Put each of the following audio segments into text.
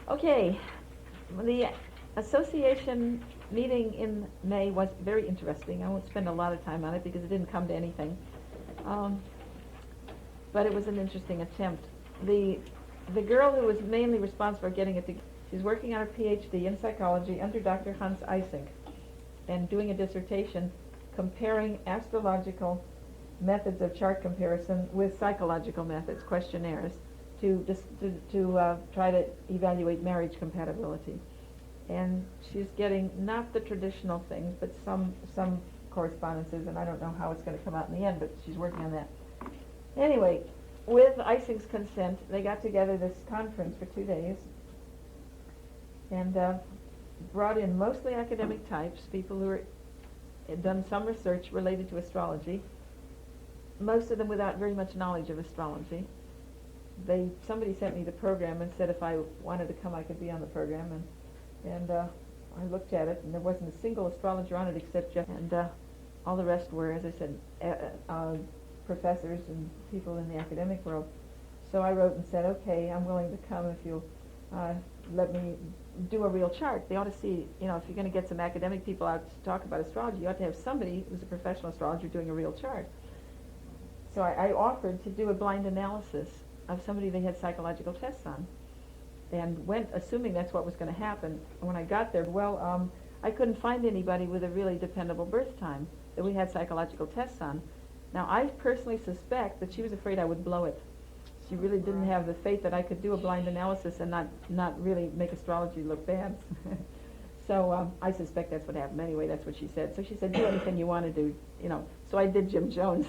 Okay, the association meeting in May was very interesting. I won't spend a lot of time on it because it didn't come to anything. Um, but it was an interesting attempt. The girl who was mainly responsible for getting it together, she's working on her PhD in psychology under Dr. Hans Eysenck and doing a dissertation comparing astrological methods of chart comparison with psychological methods, questionnaires, to try to evaluate marriage compatibility. And she's getting not the traditional things, but some correspondences, and I don't know how it's going to come out in the end, but she's working on that. Anyway, with Eysenck's consent, they got together this conference for 2 days and brought in mostly academic types, people who had done some research related to astrology, most of them without very much knowledge of astrology. Somebody sent me the program and said if I wanted to come I could be on the program, and I looked at it and there wasn't a single astrologer on it except Jeff, and all the rest were, as I said, professors and people in the academic world. So I wrote and said, okay, I'm willing to come if you'll let me do a real chart. They ought to see, if you're going to get some academic people out to talk about astrology, you ought to have somebody who's a professional astrologer doing a real chart. So I offered to do a blind analysis of somebody they had psychological tests on, and went assuming that's what was going to happen. When I got there, I couldn't find anybody with a really dependable birth time that we had psychological tests on. Now, I personally suspect that she was afraid I would blow it. She really didn't have the faith that I could do a blind analysis and not really make astrology look bad. So I suspect that's what happened. Anyway, that's what she said. So she said, do anything you want to do, So I did Jim Jones.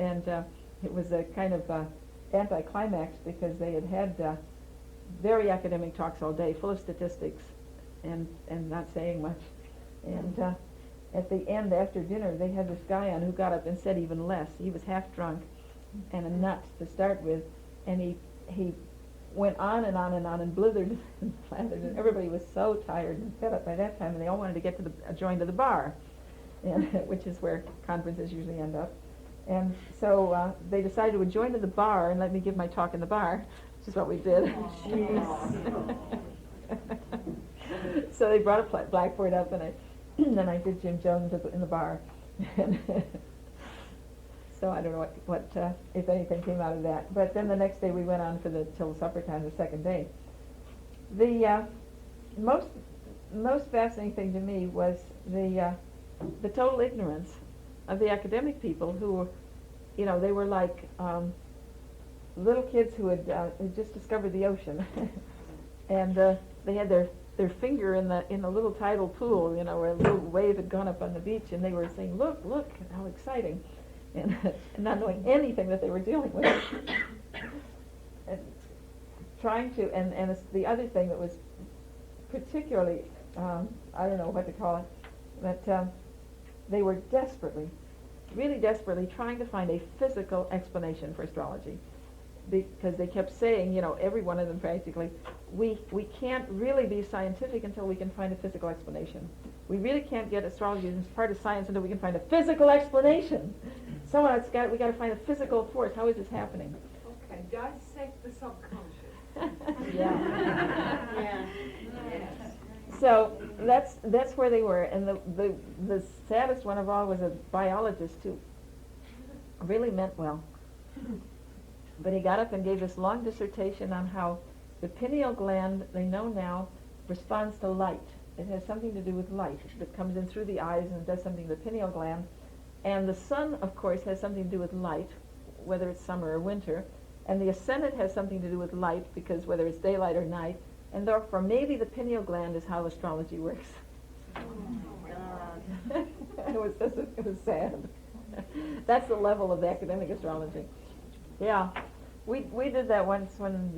And it was a kind of anticlimax because they had very academic talks all day, full of statistics and not saying much. And at the end, after dinner, they had this guy on who got up and said even less. He was half drunk and a nut to start with, and he went on and on and on and blithered and flattered, and everybody was so tired and fed up by that time, and they all wanted to get to join to the bar, and which is where conferences usually end up. And so they decided to join to the bar and let me give my talk in the bar, which is what we did. So they brought a blackboard up, and I did Jim Jones in the bar. So I don't know what if anything came out of that. But then the next day we went on till supper time, the second day. The most fascinating thing to me was the total ignorance of the academic people who, they were like little kids who had just discovered the ocean, and they had their finger in the little tidal pool, where a little wave had gone up on the beach, and they were saying, look, how exciting, and not knowing anything that they were dealing with. And trying to, and the other thing that was particularly, I don't know what to call it, but they were really desperately trying to find a physical explanation for astrology, because they kept saying, every one of them practically, we can't really be scientific until we can find a physical explanation. We really can't get astrology as part of science until we can find a physical explanation. We got to find a physical force. How is this happening? Okay, dissect the subconscious. Yeah. So that's where they were, and the saddest one of all was a biologist who really meant well. But he got up and gave this long dissertation on how the pineal gland, they know now, responds to light. It has something to do with light that comes in through the eyes and does something to the pineal gland. And the sun, of course, has something to do with light, whether it's summer or winter. And the ascendant has something to do with light, because whether it's daylight or night. And therefore, maybe the pineal gland is how astrology works. Oh my God. It was sad. That's the level of the academic astrology. Yeah. We did that once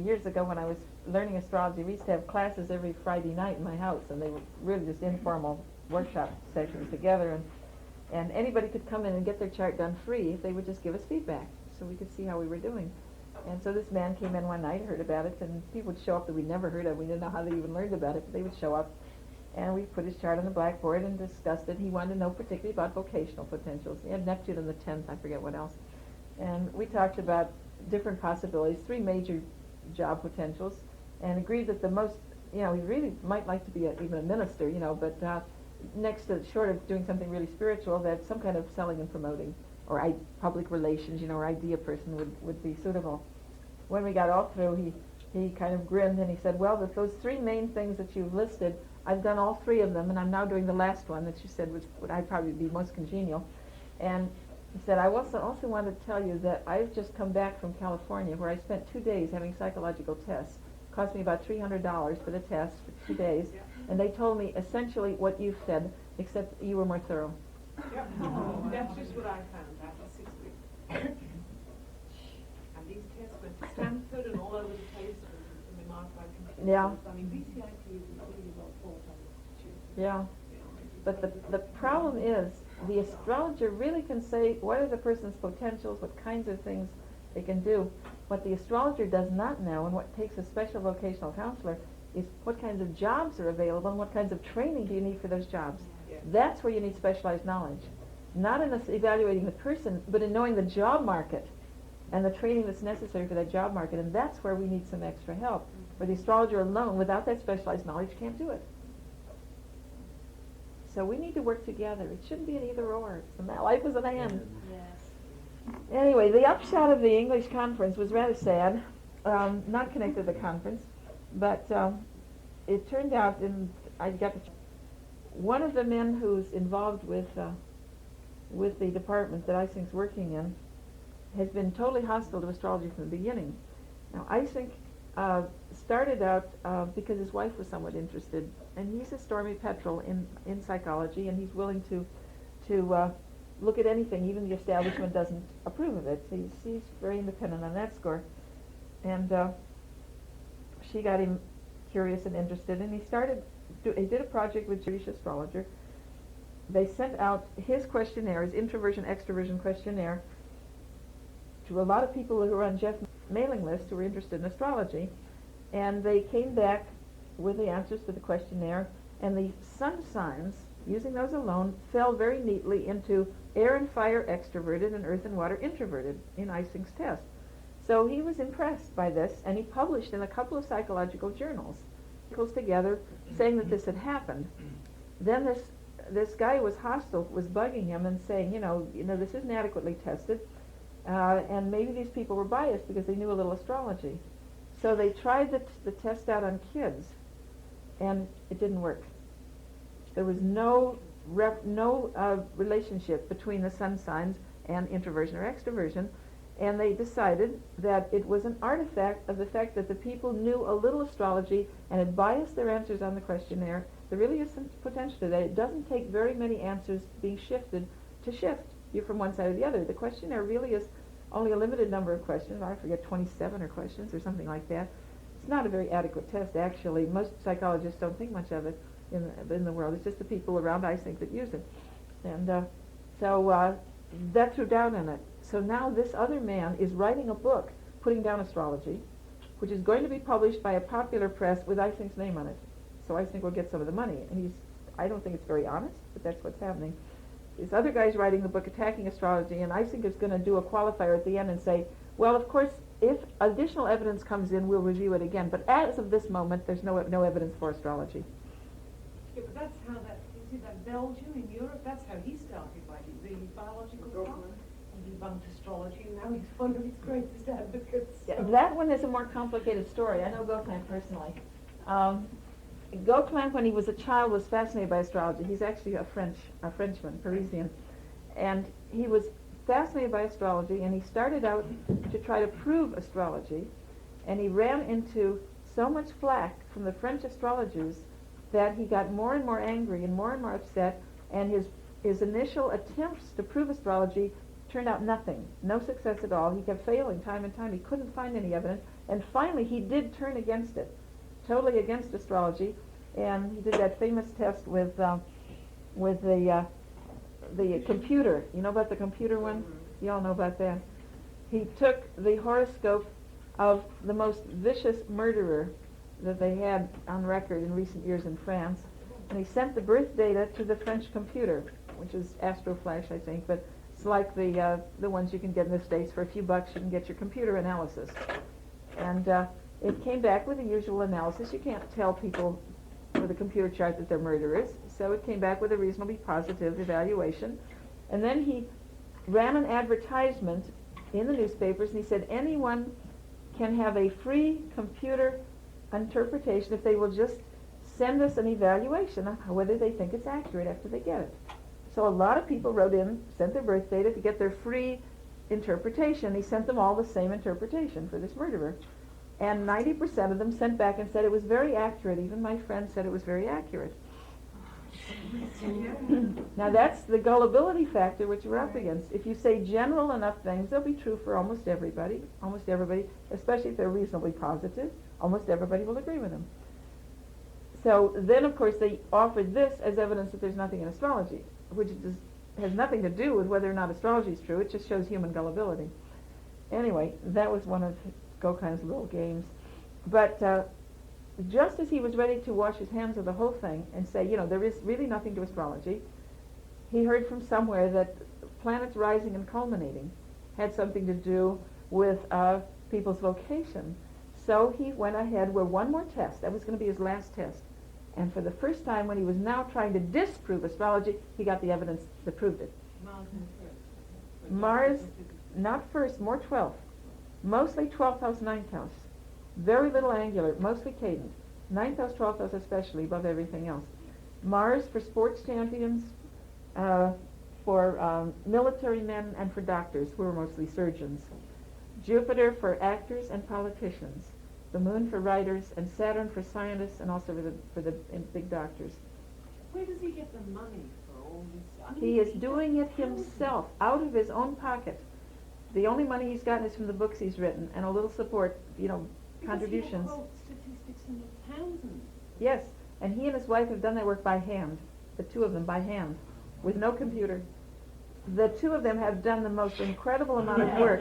years ago when I was learning astrology. We used to have classes every Friday night in my house, and they were really just informal workshop sessions together, and anybody could come in and get their chart done free if they would just give us feedback, so we could see how we were doing. And so this man came in one night, heard about it, and people would show up that we'd never heard of. We didn't know how they even learned about it, but they would show up, and we put his chart on the blackboard and discussed it. He wanted to know particularly about vocational potentials. He had Neptune in the 10th, I forget what else. And we talked about different possibilities, 3 major job potentials, and agreed that the most, he really might like to be even a minister, but next to, short of doing something really spiritual, that some kind of selling and promoting, or public relations, or idea person would be suitable. When we got all through, he kind of grinned and he said, well, with those three main things that you've listed, I've done all three of them, and I'm now doing the last one that you said would I'd probably be most congenial. And he said, I also wanted to tell you that I've just come back from California, where I spent 2 days having psychological tests. Cost me about $300 for the test for 2 days, and they told me essentially what you've said, except you were more thorough. Yep. That's just what I found after 6 weeks. And these tests went to Stanford and all over the place, and they marked by computers. Yeah. I mean, BCIT is really well thought of institute. Yeah. But the problem is, the astrologer really can say what are the person's potentials, what kinds of things they can do. What the astrologer does not know, and what takes a special vocational counselor, is what kinds of jobs are available and what kinds of training do you need for those jobs. Yeah. That's where you need specialized knowledge. Not in evaluating the person, but in knowing the job market and the training that's necessary for that job market. And that's where we need some extra help. Where the astrologer alone, without that specialized knowledge, can't do it. So we need to work together. It shouldn't be an either or. Life is an and. Yes. Anyway, the upshot of the English conference was rather sad. Not connected to the conference, but it turned out, one of the men who's involved with the department that Ising's working in has been totally hostile to astrology from the beginning. Now, Ising started out because his wife was somewhat interested, and he's a stormy petrel in psychology, and he's willing to look at anything, even the establishment doesn't approve of it. So he's very independent on that score. And she got him curious and interested, and he did a project with Jewish astrologer. They sent out his questionnaire, his introversion-extroversion questionnaire, to a lot of people who were on Jeff's mailing list who were interested in astrology, and they came back with the answers to the questionnaire, and the sun signs, using those alone, fell very neatly into air and fire extroverted and earth and water introverted in Ising's test. So he was impressed by this, and he published in a couple of psychological journals articles together saying that this had happened. Then this guy was hostile, was bugging him and saying, this isn't adequately tested, and maybe these people were biased because they knew a little astrology. So they tried the test out on kids, and it didn't work. There was no relationship between the sun signs and introversion or extroversion, and they decided that it was an artifact of the fact that the people knew a little astrology and had biased their answers on the questionnaire. There really is some potential to that. It doesn't take very many answers being shifted to shift you from one side or the other. The questionnaire really is only a limited number of questions. I forget, 27 or questions or something like that. It's not a very adequate test, actually. Most psychologists don't think much of it in the world. It's just the people around, I think, that use it. And so that threw doubt in it. So now this other man is writing a book, putting down astrology, which is going to be published by a popular press with Ising's name on it. So Ising will get some of the money. And I don't think it's very honest, but that's what's happening. This other guy's writing the book attacking astrology, and Ising is going to do a qualifier at the end and say, well, of course, if additional evidence comes in, we'll review it again. But as of this moment, there's no evidence for astrology. Yeah, but that's how you see that Belgium in Europe, that's how he started by the biological clock. He debunked astrology, and now he's one of its greatest advocates. Yeah, that one is a more complicated story. I know Gaugelin personally. Gaugelin, when he was a child, was fascinated by astrology. He's actually a Frenchman, Parisian. And he was fascinated by astrology, and he started out to try to prove astrology. And he ran into so much flack from the French astrologers that he got more and more angry and more upset, and his initial attempts to prove astrology turned out nothing, no success at all. He kept failing time and time. He couldn't find any evidence, and finally he did turn against it, totally against astrology, and he did that famous test with the computer. You know about the computer one? You all know about that. He took the horoscope of the most vicious murderer that they had on record in recent years in France, and he sent the birth data to the French computer, which is Astroflash, I think, but it's like the ones you can get in the States for a few bucks. You can get your computer analysis, and It came back with the usual analysis. You can't tell people with a computer chart that they're murderers, so it came back with a reasonably positive evaluation. And then he ran an advertisement in the newspapers, and he said anyone can have a free computer interpretation if they will just send us an evaluation on whether they think it's accurate after they get it. So a lot of people wrote in, sent their birth data to get their free interpretation. He sent them all the same interpretation for this murderer. And 90% of them sent back and said it was very accurate. Even my friend said it was very accurate. Now that's the gullibility factor which we're up against. If you say general enough things, they'll be true for almost everybody, especially if they're reasonably positive. Almost everybody will agree with them. So then, of course, they offered this as evidence that there's nothing in astrology, which has nothing to do with whether or not astrology is true. It just shows human gullibility. Anyway, that was one of Gaugulin's little games. But just as he was ready to wash his hands of the whole thing and say, there is really nothing to astrology, he heard from somewhere that planets rising and culminating had something to do with people's vocation. So he went ahead with one more test. That was going to be his last test. And for the first time, when he was now trying to disprove astrology, he got the evidence that proved it. Mars, not first, more 12th. Mostly 12th house, 9th house. Very little angular, mostly cadent. 9th house, 12th house especially, above everything else. Mars for sports champions, for military men, and for doctors, who were mostly surgeons. Jupiter for actors and politicians. The moon for writers, and Saturn for scientists, and also for the big doctors. Where does he get the money for all this? He is doing it himself, out of his own pocket. The only money he's gotten is from the books he's written, and a little support, contributions. Because he wrote statistics in the thousands. Yes, and he and his wife have done that work by hand, the two of them by hand, with no computer. The two of them have done the most incredible amount of work.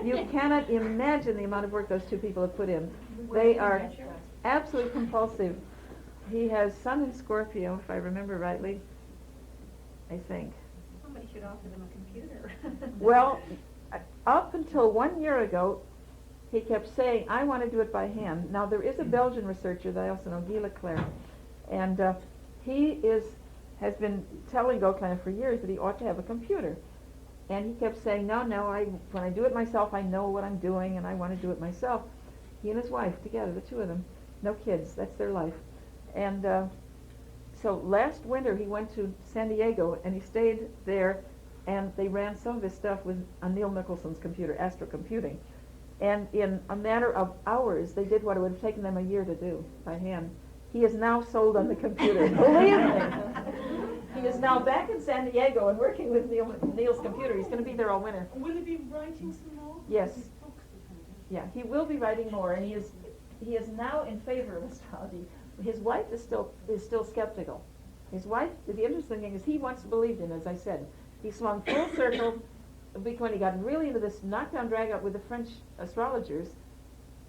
You cannot imagine the amount of work those two people have put in. They are absolutely compulsive. He has Sun in Scorpio, if I remember rightly, I think. Somebody should offer them a computer. Well, up until 1 year ago, he kept saying, I want to do it by hand. Now, there is a Belgian researcher that I also know, Gaugelin, and he has been telling Gaugelin for years that he ought to have a computer. And he kept saying, no, when I do it myself, I know what I'm doing, and I want to do it myself. He and his wife together, the two of them. No kids, that's their life. And so last winter, he went to San Diego, and he stayed there, and they ran some of his stuff on Neil Mickelson's computer, Astro Computing. And in a matter of hours, they did what it would have taken them a year to do by hand. He is now sold on the computer. Believe me. He is now back in San Diego and working with Neil's computer. He's going to be there all winter. Will he be writing some more? Yes. His books are coming out. Yeah, he will be writing more, and he is now in favor of astrology. His wife is still skeptical. His wife, the interesting thing is he once believed in, as I said. He swung full circle when he got really into this knockdown drag-out with the French astrologers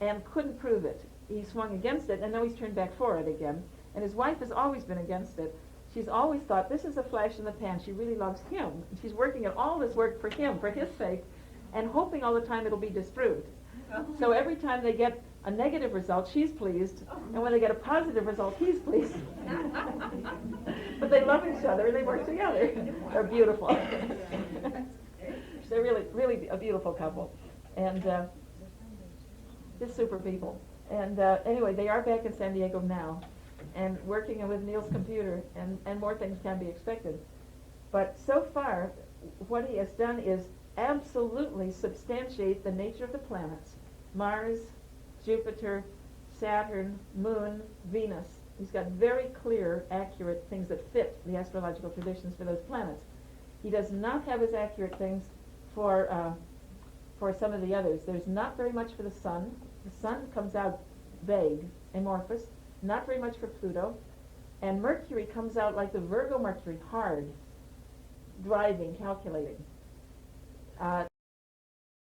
and couldn't prove it. He swung against it, and now he's turned back for it again. And his wife has always been against it. She's always thought, this is a flash in the pan. She really loves him. And she's working at all this work for him, for his sake, and hoping all the time it'll be disproved. So every time they get a negative result, she's pleased, and when they get a positive result, he's pleased. But they love each other, and they work together. They're beautiful. They're really, really a beautiful couple. And just super people. And anyway, they are back in San Diego now and working with Neil's computer, and more things can be expected. But so far, what he has done is absolutely substantiate the nature of the planets. Mars, Jupiter, Saturn, Moon, Venus. He's got very clear, accurate things that fit the astrological traditions for those planets. He does not have as accurate things for some of the others. There's not very much for the Sun. The Sun comes out vague, amorphous. Not very much for Pluto. And Mercury comes out like the Virgo Mercury, hard, driving, calculating.